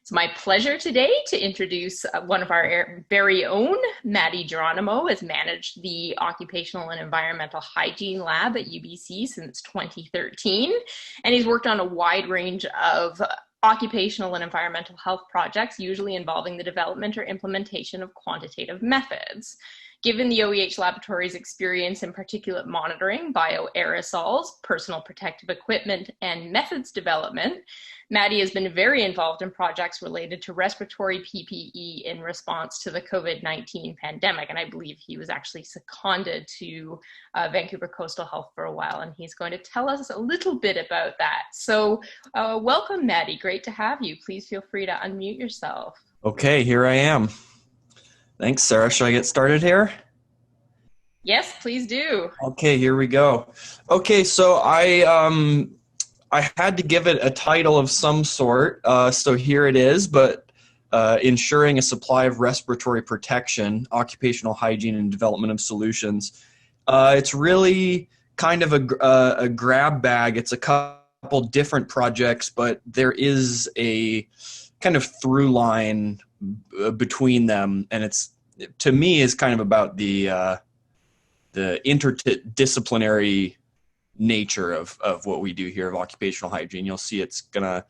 It's my pleasure today to introduce one of our very own, Matty Jeronimo, has managed the Occupational and Environmental Hygiene Lab at UBC since 2013, and he's worked on a wide range of occupational and environmental health projects, usually involving the development or implementation of quantitative methods. Given the OEH Laboratory's experience in particulate monitoring, bioaerosols, personal protective equipment, and methods development, Matty has been very involved in projects related to respiratory PPE in response to the COVID-19 pandemic. And I believe he was actually seconded to Vancouver Coastal Health for a while, and he's going to tell us a little bit about that. So welcome, Matty. Great to have you. Please feel free to unmute yourself. Okay, here I am. Thanks, Sarah. Should I get started here? Yes, please do. Okay, here we go. Okay, so I had to give it a title of some sort, so here it is, but ensuring a supply of respiratory protection, occupational hygiene, and development of solutions. It's really kind of a grab bag. It's a couple different projects, but there is a kind of through line between them, and it's, to me, is kind of about the interdisciplinary nature of what we do here of occupational hygiene. You'll see it's going to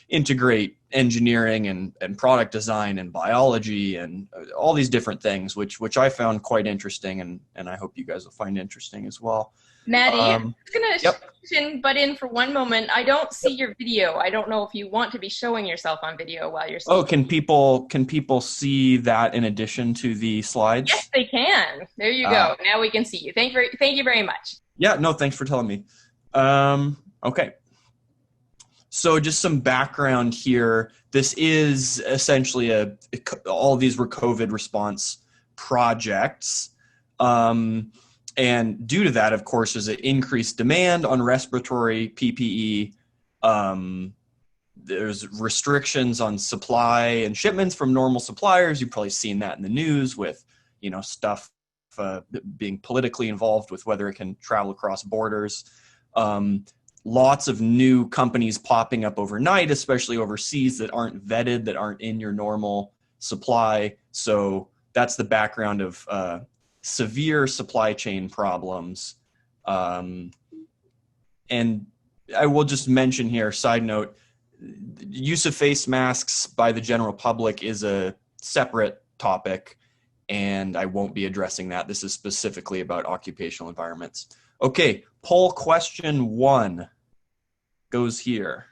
integrate engineering and product design and biology and all these different things, which I found quite interesting, and I hope you guys will find interesting as well. Maddie, I'm going to butt in for one moment. I don't see your video. I don't know if you want to be showing yourself on video while you're speaking. Oh, can people see that in addition to the slides? Yes, they can. There you go. Now we can see you. Thank you very much. Yeah, no, thanks for telling me. Okay. So just some background here. This is essentially all these were COVID response projects. And due to that, of course, there's an increased demand on respiratory PPE. There's restrictions on supply and shipments from normal suppliers. You've probably seen that in the news with, stuff being politically involved with whether it can travel across borders. Lots of new companies popping up overnight, especially overseas, that aren't vetted, that aren't in your normal supply. So that's the background of severe supply chain problems. And I will just mention here, side note, use of face masks by the general public is a separate topic, and I won't be addressing that. This is specifically about occupational environments. Okay, poll question 1 goes here.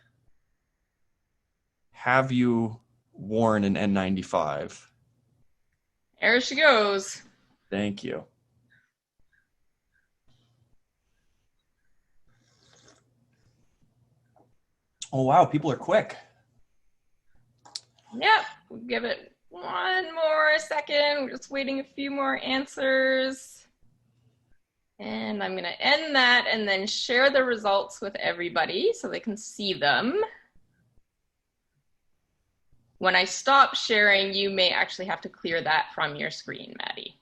Have you worn an N95? There she goes. Thank you. Oh, wow, people are quick. Yep, we'll give it one more second. We're just waiting a few more answers. And I'm going to end that and then share the results with everybody so they can see them. When I stop sharing, you may actually have to clear that from your screen, Matty.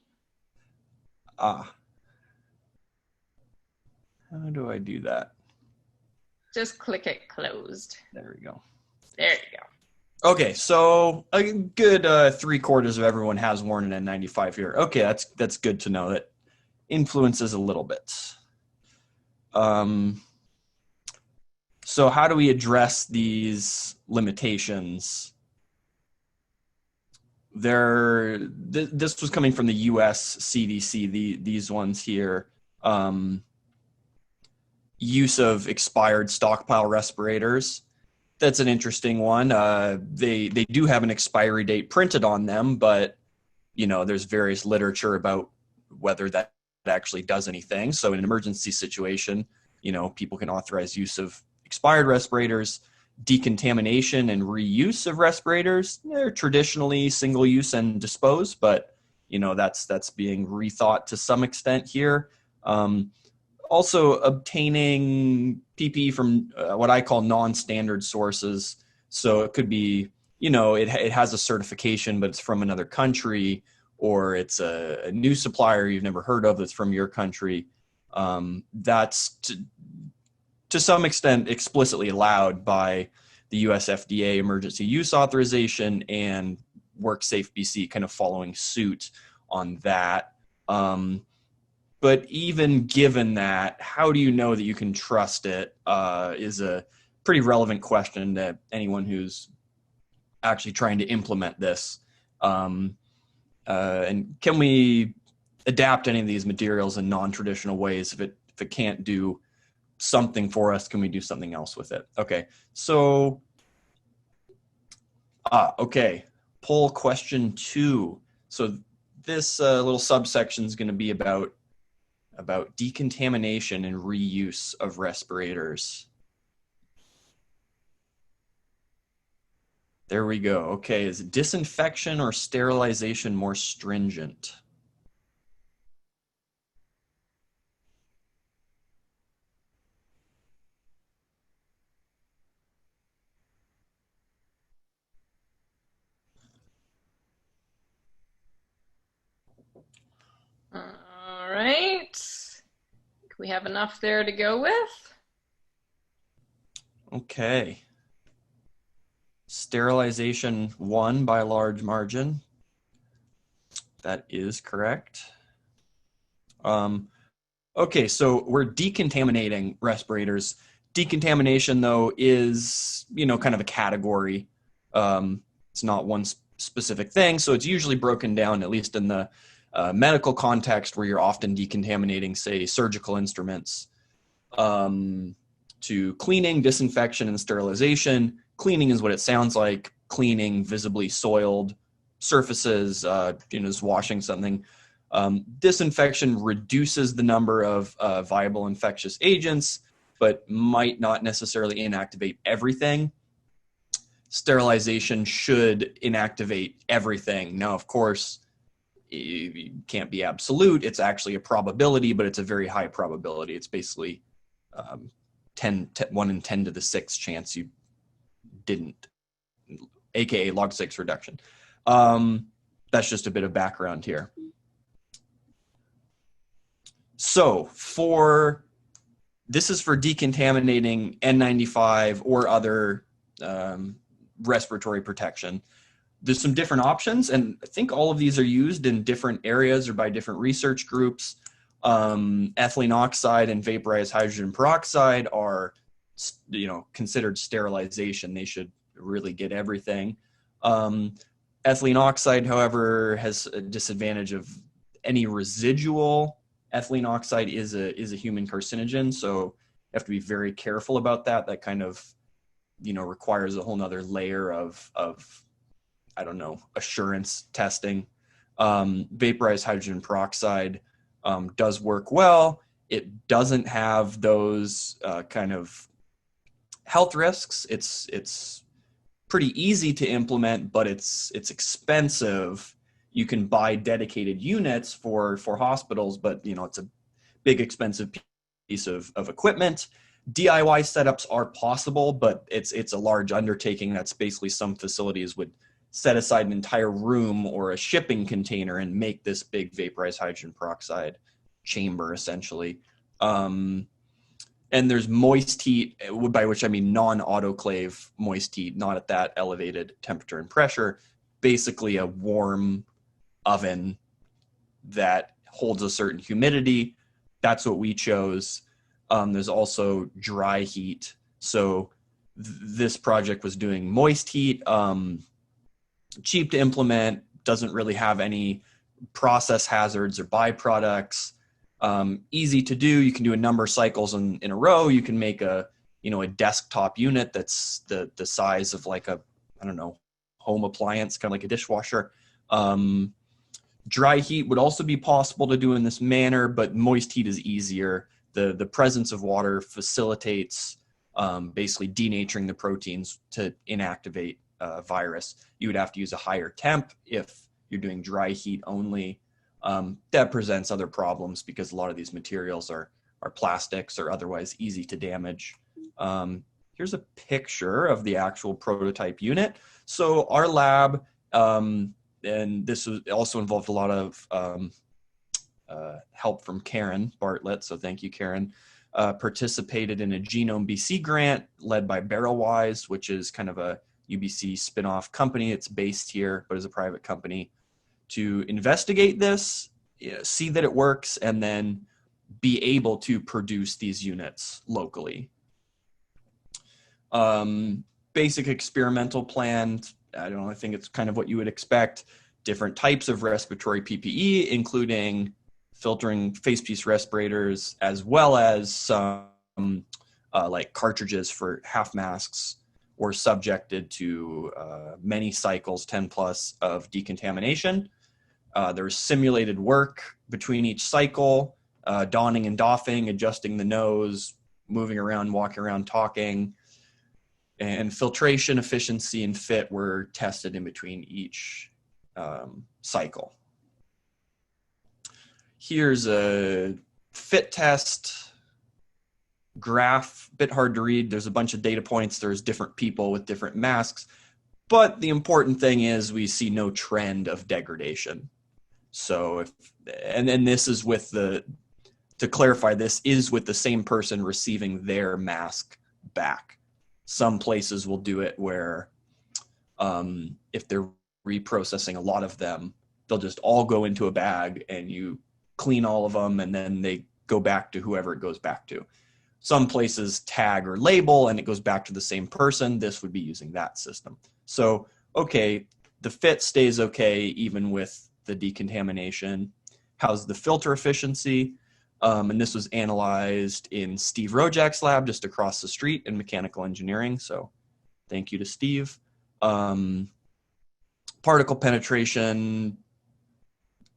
How do I do that? Just click it closed. There we go. There you go. Okay, so a good 3/4 of everyone has worn an N95 here. Okay, that's good to know. That influences a little bit. So how do we address these limitations? This was coming from the US CDC, these ones here. Use of expired stockpile respirators. That's an interesting one. They do have an expiry date printed on them, but there's various literature about whether that actually does anything. So in an emergency situation, people can authorize use of expired respirators. Decontamination and reuse of respirators, they're traditionally single use and dispose, but that's being rethought to some extent here. Also obtaining PPE from what I call non-standard sources. So it could be, it has a certification, but it's from another country, or it's a new supplier you've never heard of that's from your country. That's to some extent explicitly allowed by the the US FDA emergency use authorization, and WorkSafe BC kind of following suit on that. But even given that, how do you know that you can trust it is a pretty relevant question to anyone who's actually trying to implement this. And can we adapt any of these materials in non-traditional ways? If it can't do something for us, can we do something else with it? Okay, so, okay, poll question 2. So this little subsection is going to be about decontamination and reuse of respirators. There we go. Okay, is disinfection or sterilization more stringent? All right. We have enough there to go with. Okay. Sterilization won by a large margin. That is correct. Okay, so we're decontaminating respirators. Decontamination, though, is, kind of a category. It's not one specific thing, so it's usually broken down, at least in the medical context, where you're often decontaminating, say, surgical instruments, to cleaning, disinfection, and sterilization. Cleaning is what it sounds like, cleaning visibly soiled surfaces, just washing something. Disinfection reduces the number of viable infectious agents, but might not necessarily inactivate everything. Sterilization should inactivate everything. Now, of course, it can't be absolute. It's actually a probability, but it's a very high probability. It's basically 1 in 10 to the 6th chance you didn't, aka log 6 reduction. That's just a bit of background here. So this is for decontaminating N95 or other respiratory protection. There's some different options, and I think all of these are used in different areas or by different research groups. Ethylene oxide and vaporized hydrogen peroxide are, considered sterilization. They should really get everything. Ethylene oxide, however, has a disadvantage of any residual. Ethylene oxide is a human carcinogen, so you have to be very careful about that. That kind of, requires a whole nother layer of assurance testing. Vaporized hydrogen peroxide does work well. It doesn't have those kind of health risks. It's pretty easy to implement, but it's expensive. You can buy dedicated units for hospitals, but it's a big expensive piece of equipment. DIY setups are possible, but it's a large undertaking. That's basically some facilities would set aside an entire room or a shipping container and make this big vaporized hydrogen peroxide chamber, essentially. And there's moist heat, by which I mean non-autoclave moist heat, not at that elevated temperature and pressure, basically a warm oven that holds a certain humidity. That's what we chose. There's also dry heat. So this project was doing moist heat, cheap to implement, doesn't really have any process hazards or byproducts, easy to do. You can do a number of cycles in a row. You can make a desktop unit that's the size of like a, home appliance, kind of like a dishwasher. Dry heat would also be possible to do in this manner, but moist heat is easier. The presence of water facilitates basically denaturing the proteins to inactivate virus. You would have to use a higher temp if you're doing dry heat only. That presents other problems because a lot of these materials are plastics or otherwise easy to damage. Here's a picture of the actual prototype unit. So our lab, and this also involved a lot of help from Karen Bartlett, so thank you, Karen. participated in a Genome BC grant led by Barrelwise, which is kind of a UBC spin-off company. It's based here, but is a private company, to investigate this, see that it works, and then be able to produce these units locally. Basic experimental plan, I don't know, I think it's kind of what you would expect. Different types of respiratory PPE, including filtering face piece respirators, as well as some like cartridges for half masks, were subjected to many cycles, 10 plus, of decontamination. There's simulated work between each cycle, donning and doffing, adjusting the nose, moving around, walking around, talking, and filtration, efficiency, and fit were tested in between each cycle. Here's a fit test graph, bit hard to read. There's a bunch of data points. There's different people with different masks, but the important thing is we see no trend of degradation. So and then this is with to clarify, this is with the same person receiving their mask back. Some places will do it where if they're reprocessing a lot of them, they'll just all go into a bag and you clean all of them and then they go back to whoever it goes back to. Some places tag or label and it goes back to the same person. This would be using that system. So, okay, the fit stays okay even with the decontamination. How's the filter efficiency? And this was analyzed in Steve Rojak's lab just across the street in mechanical engineering. So thank you to Steve. Particle penetration,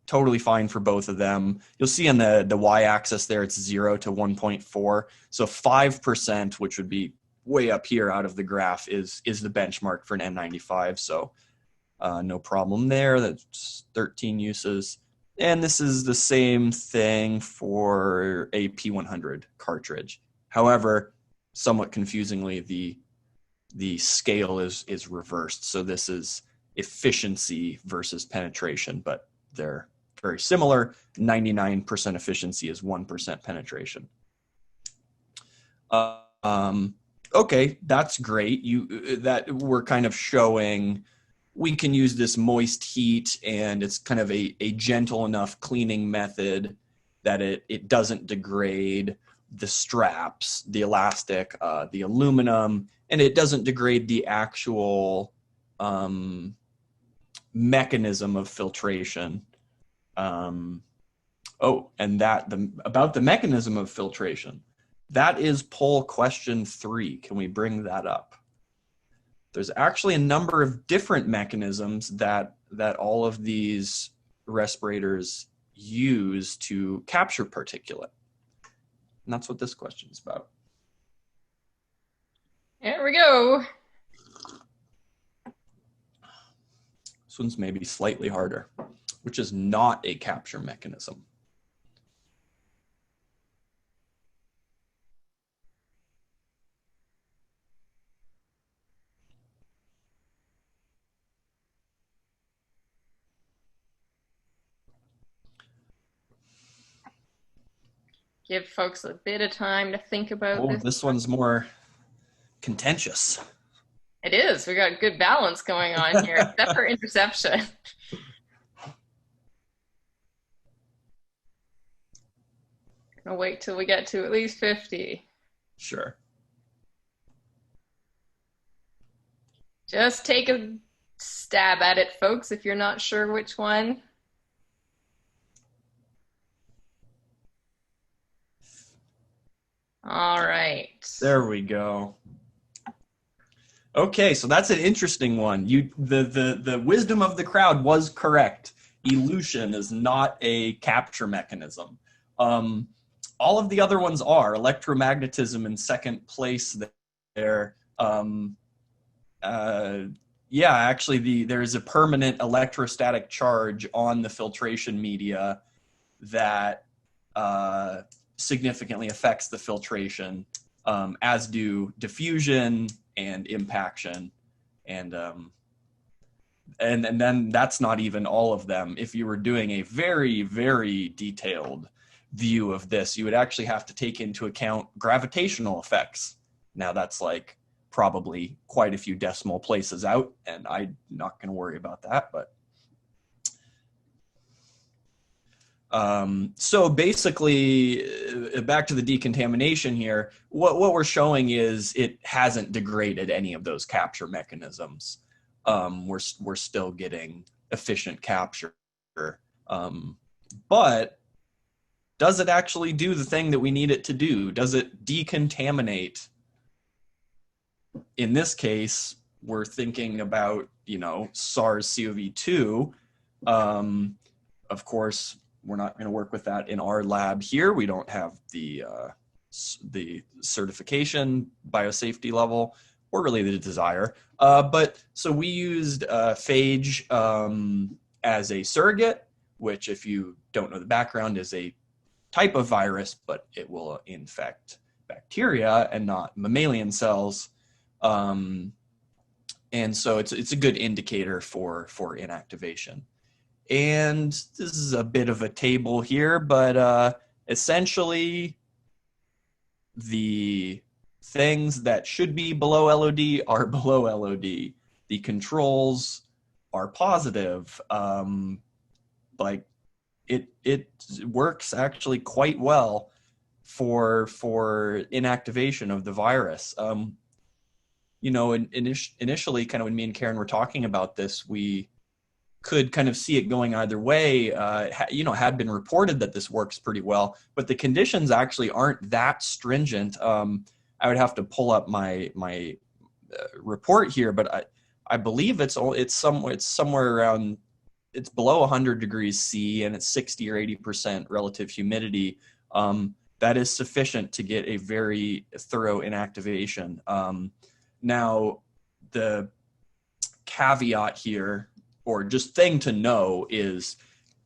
totally fine for both of them. You'll see on the y-axis there, it's 0 to 1.4. So 5%, which would be way up here out of the graph, is the benchmark for an N95. So no problem there. That's 13 uses. And this is the same thing for a P100 cartridge. However, somewhat confusingly, the scale is reversed. So this is efficiency versus penetration, but they're very similar. 99% efficiency is 1% penetration. Okay, that's great. That we're kind of showing we can use this moist heat and it's kind of a gentle enough cleaning method that it doesn't degrade the straps, the elastic, the aluminum, and it doesn't degrade the actual mechanism of filtration. And about the mechanism of filtration, that is poll question 3. Can we bring that up? There's actually a number of different mechanisms that all of these respirators use to capture particulate. And that's what this question is about. There we go. This one's maybe slightly harder, which is not a capture mechanism. Give folks a bit of time to think about this. This one's more contentious. It is. We got good balance going on here, except for interception. Gonna wait till we get to at least 50. Sure. Just take a stab at it, folks, if you're not sure which one. All right. There we go. Okay, so that's an interesting one. The wisdom of the crowd was correct. Elution is not a capture mechanism. All of the other ones are. Electromagnetism in second place there. Yeah, actually there is a permanent electrostatic charge on the filtration media that significantly affects the filtration, as do diffusion and impaction, and then that's not even all of them. If you were doing a very, very detailed view of this, you would actually have to take into account gravitational effects. Now that's like probably quite a few decimal places out, and I'm not going to worry about that, but so basically, back to the decontamination here, what we're showing is it hasn't degraded any of those capture mechanisms. We're still getting efficient capture. But does it actually do the thing that we need it to do? Does it decontaminate? In this case, we're thinking about, SARS-CoV-2. Of course, we're not going to work with that in our lab here. We don't have the certification biosafety level or really the desire. But so we used phage as a surrogate, which, if you don't know the background, is a type of virus, but it will infect bacteria and not mammalian cells. And so it's a good indicator for inactivation. And this is a bit of a table here, but essentially the things that should be below LOD are below LOD. The controls are positive. Like it works actually quite well for inactivation of the virus. Initially, kind of when me and Karen were talking about this, we could kind of see it going either way. Had been reported that this works pretty well, but the conditions actually aren't that stringent. I would have to pull up my report here, but I believe it's somewhere around, it's below 100 degrees C and it's 60 or 80% relative humidity. That is sufficient to get a very thorough inactivation. Now, the caveat here, or just thing to know, is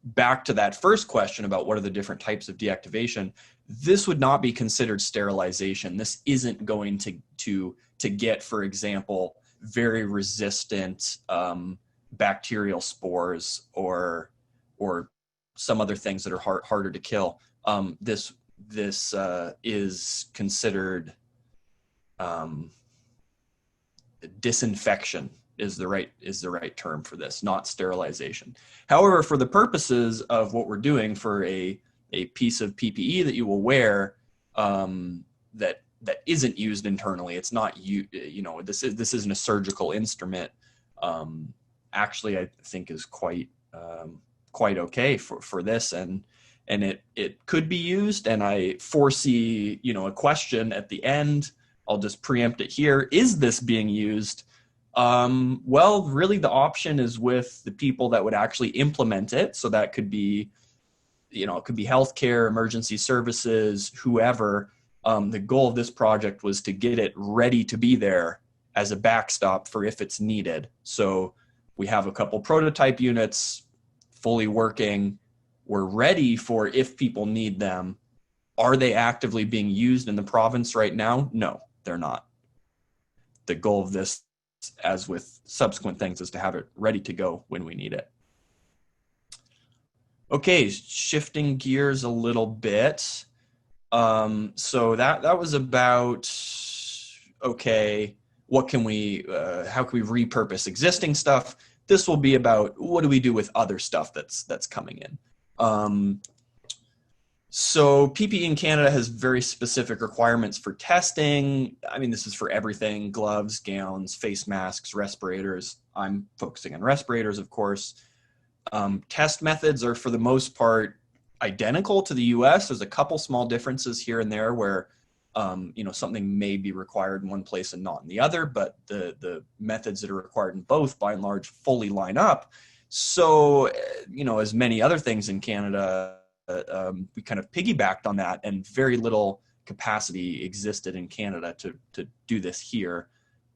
back to that first question about what are the different types of deactivation. This would not be considered sterilization. This isn't going to get, for example, very resistant bacterial spores or some other things that are harder to kill. This is considered disinfection is the right term for this, not sterilization. However, for the purposes of what we're doing for a piece of PPE that you will wear that isn't used internally, it's not this isn't a surgical instrument. Actually, I think is quite okay for this, and it could be used. And I foresee a question at the end. I'll just preempt it here. Is this being used? Well, really the option is with the people that would actually implement it. So that could be, it could be healthcare, emergency services, whoever. The goal of this project was to get it ready to be there as a backstop for if it's needed. So we have a couple prototype units fully working. We're ready for if people need them. Are they actively being used in the province right now? No, they're not. The goal of this, as with subsequent things, is to have it ready to go when we need it. Okay, shifting gears a little bit. So that was about, okay, what can we, how can we repurpose existing stuff? This will be about what do we do with other stuff that's coming in. So PPE in Canada has very specific requirements for testing. I mean, this is for everything: gloves, gowns, face masks, respirators. I'm focusing on respirators, of course. Test methods are for the most part identical to the US. There's a couple small differences here and there where something may be required in one place and not in the other, but the methods that are required in both, by and large, fully line up. So, as many other things in Canada, we kind of piggybacked on that, and very little capacity existed in Canada to do this here.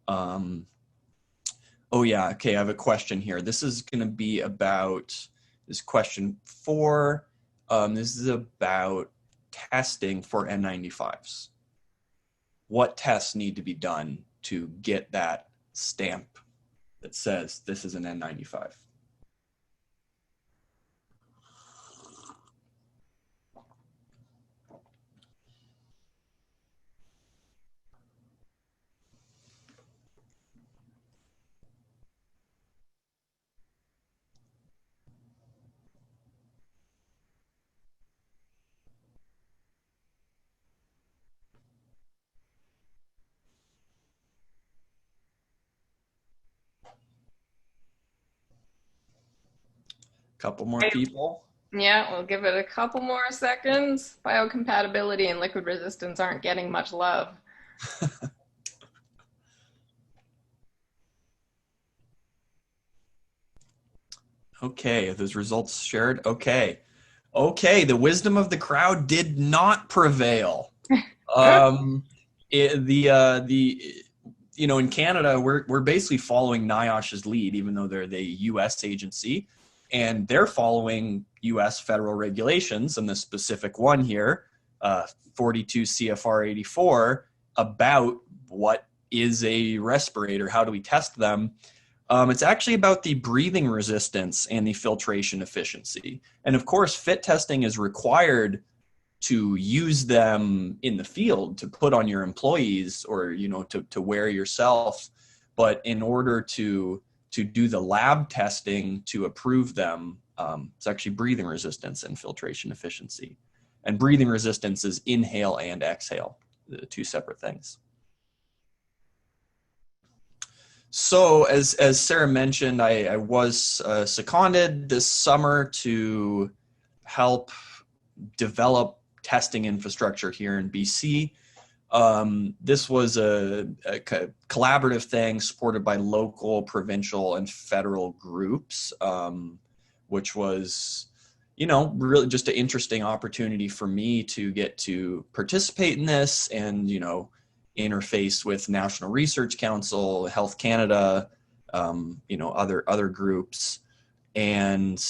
Oh yeah, okay, I have a question here. This is going to be about, this question 4. This is about testing for N95s. What tests need to be done to get that stamp that says this is an N95? Couple more people. Yeah, we'll give it a couple more seconds. Biocompatibility and liquid resistance aren't getting much love. Okay, those results shared. Okay. Okay, the wisdom of the crowd did not prevail. In Canada, we're basically following NIOSH's lead, even though they're the U.S. agency, and they're following U.S. federal regulations, and the specific one here, 42 CFR 84, about what is a respirator, how do we test them. It's actually about the breathing resistance and the filtration efficiency. And of course, fit testing is required to use them in the field, to put on your employees or, to wear yourself. But in order to do the lab testing to approve them, it's actually breathing resistance and filtration efficiency. And breathing resistance is inhale and exhale, the two separate things. So as Sarah mentioned, I was seconded this summer to help develop testing infrastructure here in BC. This was a collaborative thing supported by local, provincial, and federal groups, which was, really just an interesting opportunity for me to get to participate in this and, interface with National Research Council, Health Canada, other groups. And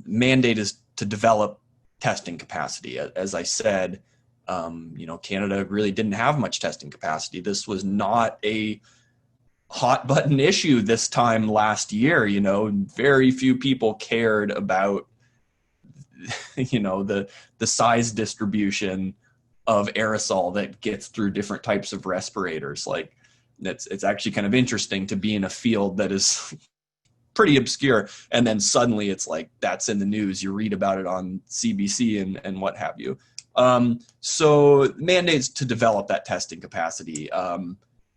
mandate is to develop testing capacity. As I said, Canada really didn't have much testing capacity. This was not a hot button issue this time last year. Very few people cared about, the size distribution of aerosol that gets through different types of respirators. Like it's actually kind of interesting to be in a field that is pretty obscure. And then suddenly it's like, that's in the news. You read about it on CBC and what have you. So mandates to develop that testing capacity.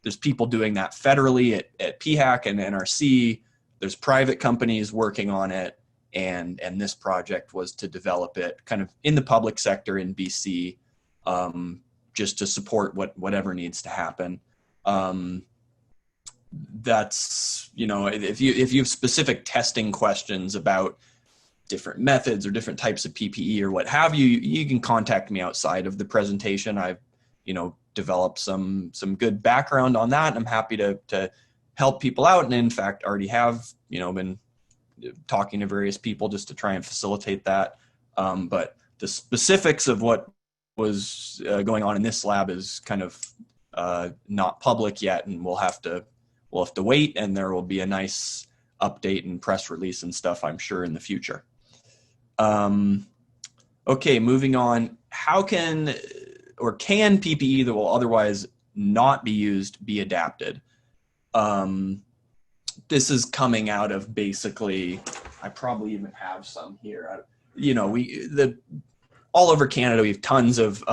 There's people doing that federally at PHAC and NRC. There's private companies working on it. And this project was to develop it kind of in the public sector in BC, just to support whatever needs to happen. That's, if you have specific testing questions about different methods or different types of PPE or what have you, you can contact me outside of the presentation. I've, developed some good background on that, and I'm happy to help people out. And in fact, already have, been talking to various people just to try and facilitate that. But the specifics of what was going on in this lab is kind of not public yet, and we'll have to wait, and there will be a nice update and press release and stuff, I'm sure, in the future. Okay, moving on. How can PPE that will otherwise not be used be adapted? This is coming out of basically, I probably even have some here. All over Canada, we have tons of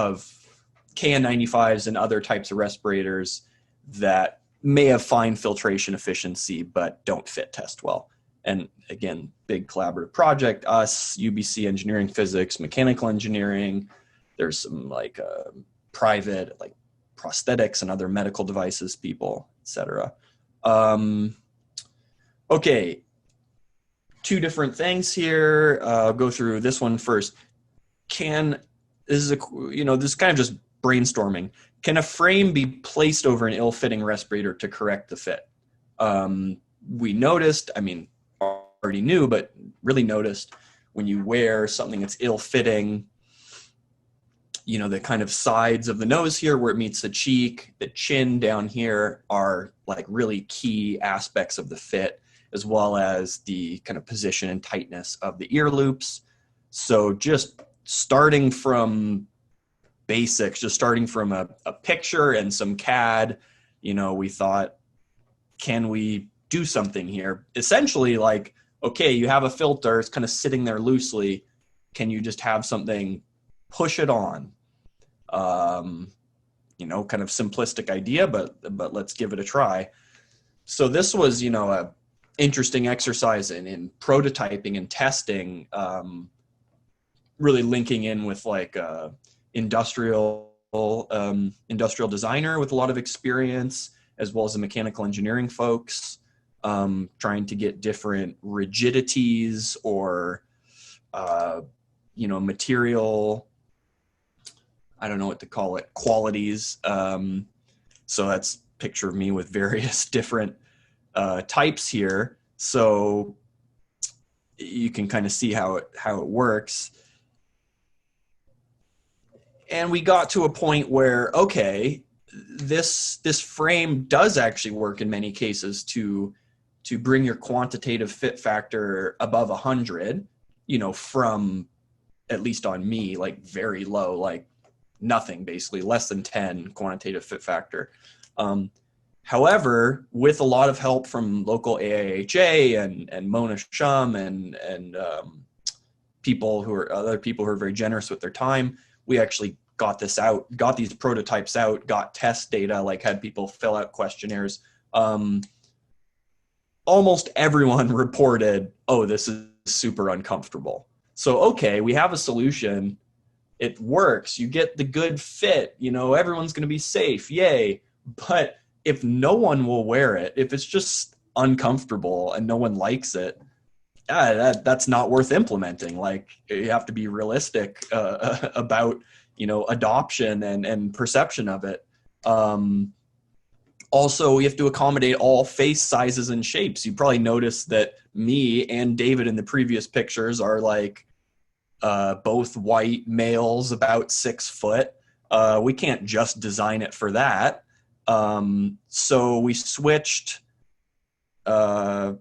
KN95s and other types of respirators that may have fine filtration efficiency, but don't fit test well. And again, big collaborative project, us, UBC Engineering Physics, Mechanical Engineering. There's some private prosthetics and other medical devices people, etc. Okay, two different things here. I'll go through this one first. This is kind of just brainstorming. Can a frame be placed over an ill-fitting respirator to correct the fit? We noticed, already knew, but really noticed when you wear something that's ill-fitting, the kind of sides of the nose here where it meets the cheek, the chin down here are really key aspects of the fit, as well as the kind of position and tightness of the ear loops. So just starting from basics, just starting from a picture and some CAD, we thought, can we do something here? Essentially, okay, you have a filter, it's kind of sitting there loosely. Can you just have something push it on? Kind of simplistic idea, but let's give it a try. So this was, a interesting exercise in prototyping and testing, really linking in with like industrial designer with a lot of experience, as well as the mechanical engineering folks, trying to get different rigidities or material, I don't know what to call it, qualities. So that's a picture of me with various different types here. So you can kind of see how it works. And we got to a point where, okay, this frame does actually work in many cases to bring your quantitative fit factor above 100, from, at least on me, like very low, like nothing, basically less than 10 quantitative fit factor. However, with a lot of help from local AIHA and Mona Shum and other people who are very generous with their time, we actually got this out, got these prototypes out, got test data, like had people fill out questionnaires. Almost everyone reported, oh, this is super uncomfortable. So, okay, we have a solution. It works. You get the good fit, everyone's going to be safe. Yay. But if no one will wear it, if it's just uncomfortable and no one likes it, that's not worth implementing. Like, you have to be realistic about, adoption and perception of it. Also, we have to accommodate all face sizes and shapes. You probably noticed that me and David in the previous pictures are like both white males, about 6 foot. We can't just design it for that. So we switched a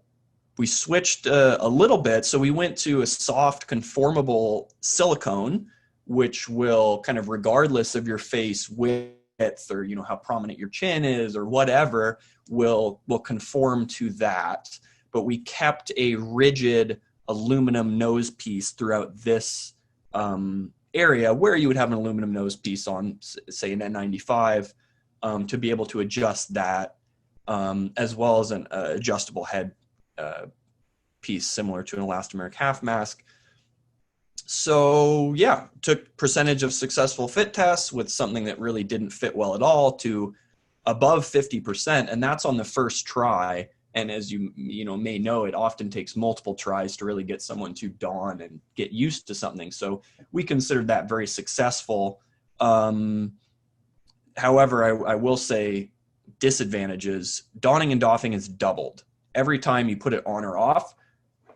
little bit. So we went to a soft conformable silicone, which will kind of, regardless of your face width or, how prominent your chin is or whatever, will conform to that. But we kept a rigid aluminum nose piece throughout this area, where you would have an aluminum nose piece on, say, an N95, to be able to adjust that, as well as an adjustable head piece similar to an elastomeric half mask. So yeah, took percentage of successful fit tests with something that really didn't fit well at all to above 50%, and that's on the first try. And as you may know, it often takes multiple tries to really get someone to don and get used to something. So we considered that very successful. However, I will say disadvantages. Donning and doffing is doubled. Every time you put it on or off,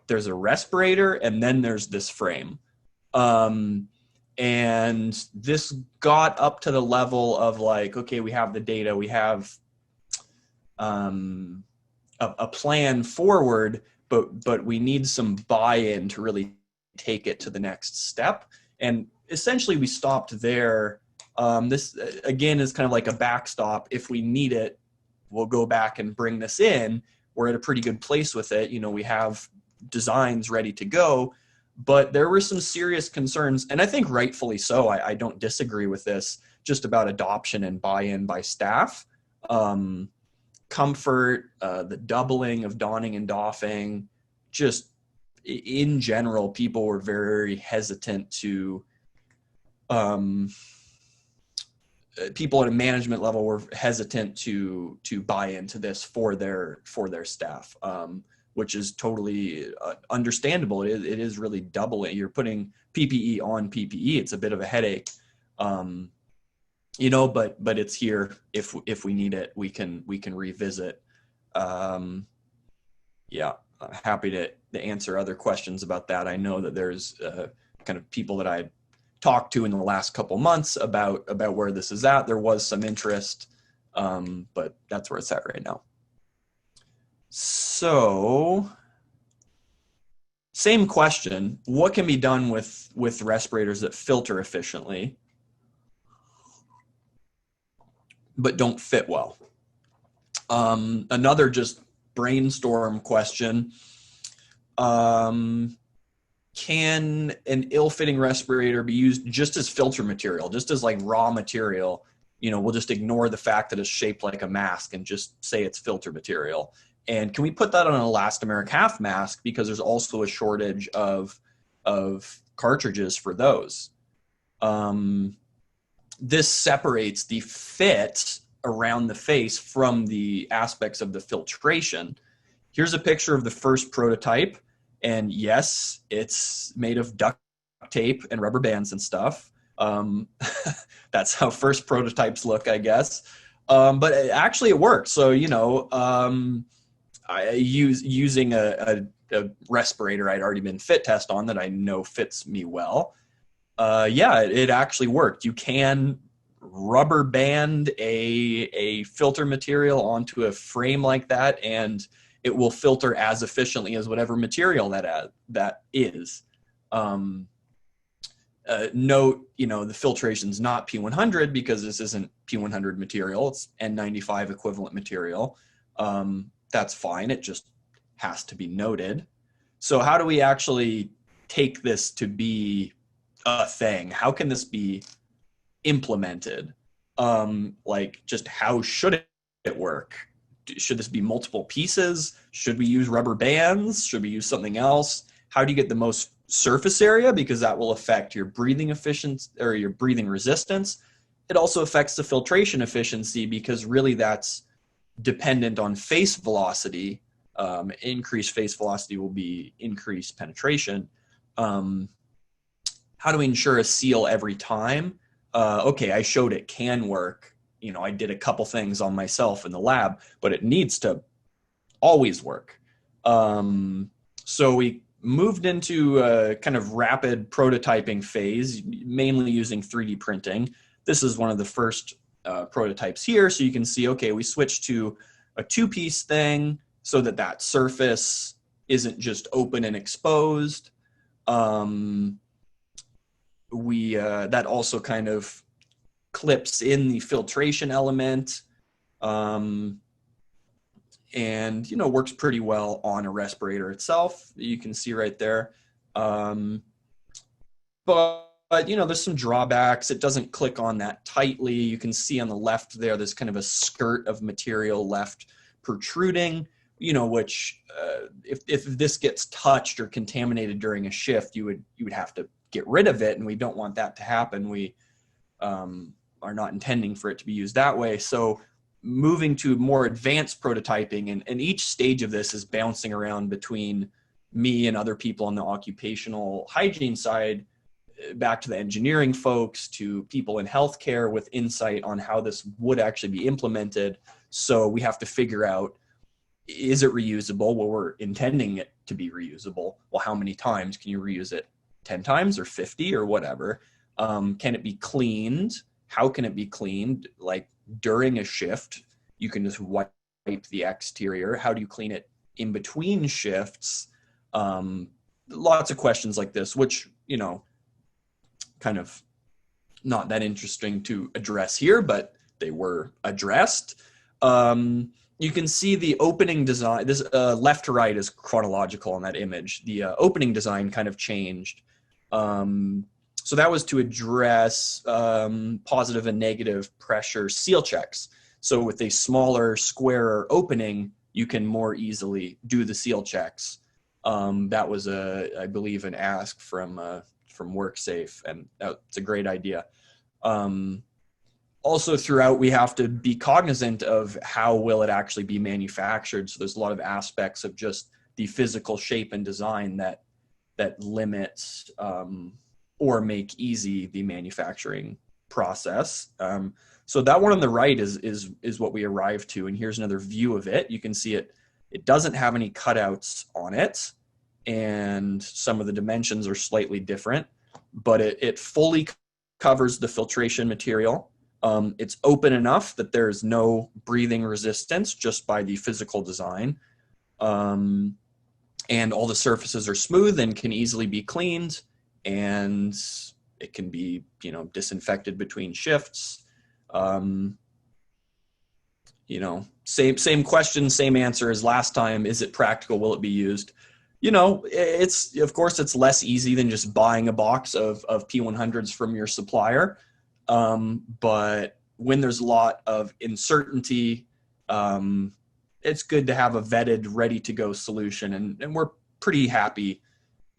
there's a respirator and then there's this frame. And this got up to the level of like, okay, we have the data, we have a plan forward, but we need some buy-in to really take it to the next step. And essentially we stopped there. This again is kind of like a backstop. If we need it, we'll go back and bring this in. We're at a pretty good place with it. We have designs ready to go, but there were some serious concerns, and I think rightfully so. I don't disagree with this, just about adoption and buy-in by staff. Comfort, the doubling of donning and doffing, just in general, people were very hesitant to, people at a management level were hesitant to buy into this for their staff, which is totally understandable. It is really doubling. You're putting PPE on PPE. It's a bit of a headache. But it's here. If we need it, we can revisit. Happy to answer other questions about that. I know that there's kind of people that I talked to in the last couple months about where this is at. There was some interest, but that's where it's at right now. So, same question. What can be done with respirators that filter efficiently but don't fit well? Another just brainstorm question. Can an ill-fitting respirator be used just as filter material, just as like raw material? We'll just ignore the fact that it's shaped like a mask and just say it's filter material. And can we put that on an elastomeric half mask, because there's also a shortage of cartridges for those. This separates the fit around the face from the aspects of the filtration. Here's a picture of the first prototype. And yes, it's made of duct tape and rubber bands and stuff. That's how first prototypes look, I guess. But actually it worked. So, using a respirator I'd already been fit test on that I know fits me well. It actually worked. You can rubber band a filter material onto a frame like that, and it will filter as efficiently as whatever material that is. Note, the filtration's not P100 because this isn't P100 material. It's N95 equivalent material. That's fine. It just has to be noted. So how do we actually take this to be a thing? How can this be implemented? Just how should it work? Should this be multiple pieces? Should we use rubber bands? Should we use something else? How do you get the most surface area? Because that will affect your breathing efficiency or your breathing resistance. It also affects the filtration efficiency, because really that's dependent on face velocity. Increased face velocity will be increased penetration. How do we ensure a seal every time? Okay, I showed it can work. I did a couple things on myself in the lab, but it needs to always work. So we moved into a kind of rapid prototyping phase, mainly using 3D printing. This is one of the first prototypes here. So you can see, okay, we switched to a 2-piece thing so that surface isn't just open and exposed. That also kind of clips in the filtration element, and works pretty well on a respirator itself. You can see right there. But there's some drawbacks. It doesn't click on that tightly. You can see on the left there's kind of a skirt of material left protruding, which if this gets touched or contaminated during a shift, you would have to get rid of it, and we don't want that to happen. We are not intending for it to be used that way. So moving to more advanced prototyping, and each stage of this is bouncing around between me and other people on the occupational hygiene side, back to the engineering folks, to people in healthcare with insight on how this would actually be implemented. So we have to figure out, is it reusable? Well, we're intending it to be reusable. Well, how many times can you reuse it? 10 times or 50 or whatever? Can it be cleaned? How can it be cleaned? Like during a shift, you can just wipe the exterior. How do you clean it in between shifts? Lots of questions like this, which, kind of not that interesting to address here, but they were addressed. You can see the opening design. This left to right is chronological on that image. The opening design kind of changed. So that was to address positive and negative pressure seal checks. So with a smaller, squarer opening, you can more easily do the seal checks. That was, I believe, an ask from WorkSafe, and that's a great idea. Also throughout, we have to be cognizant of how will it actually be manufactured. So there's a lot of aspects of just the physical shape and design that limits or make easy the manufacturing process. So that one on the right is what we arrived to. And here's another view of it. You can see it doesn't have any cutouts on it, and some of the dimensions are slightly different, but it fully covers the filtration material. It's open enough that there's no breathing resistance just by the physical design. And all the surfaces are smooth and can easily be cleaned, and it can be, disinfected between shifts. Same question, same answer as last time. Is it practical? Will it be used? It's less easy than just buying a box of P100s from your supplier. But when there's a lot of uncertainty, it's good to have a vetted, ready to go solution. And we're pretty happy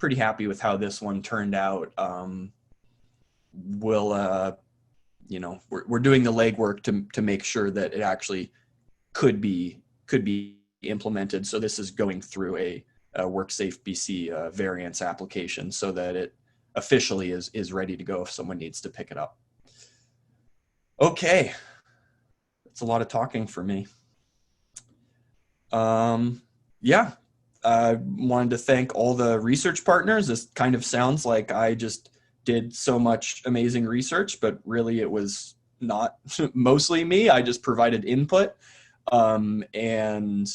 with how this one turned out. We'll, we're doing the legwork to make sure that it actually could be implemented. So this is going through a WorkSafe BC variance application so that it officially is ready to go if someone needs to pick it up. Okay, that's a lot of talking for me. Yeah, I wanted to thank all the research partners. This kind of sounds like I just did so much amazing research, but really it was not mostly me. I just provided input, and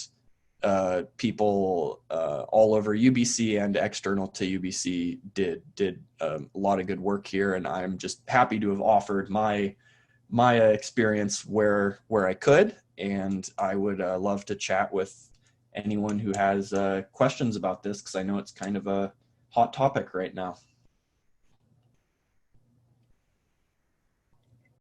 people all over UBC and external to UBC did a lot of good work here, and I'm just happy to have offered my experience where I could, and I would love to chat with anyone who has questions about this, because I know it's kind of a hot topic right now.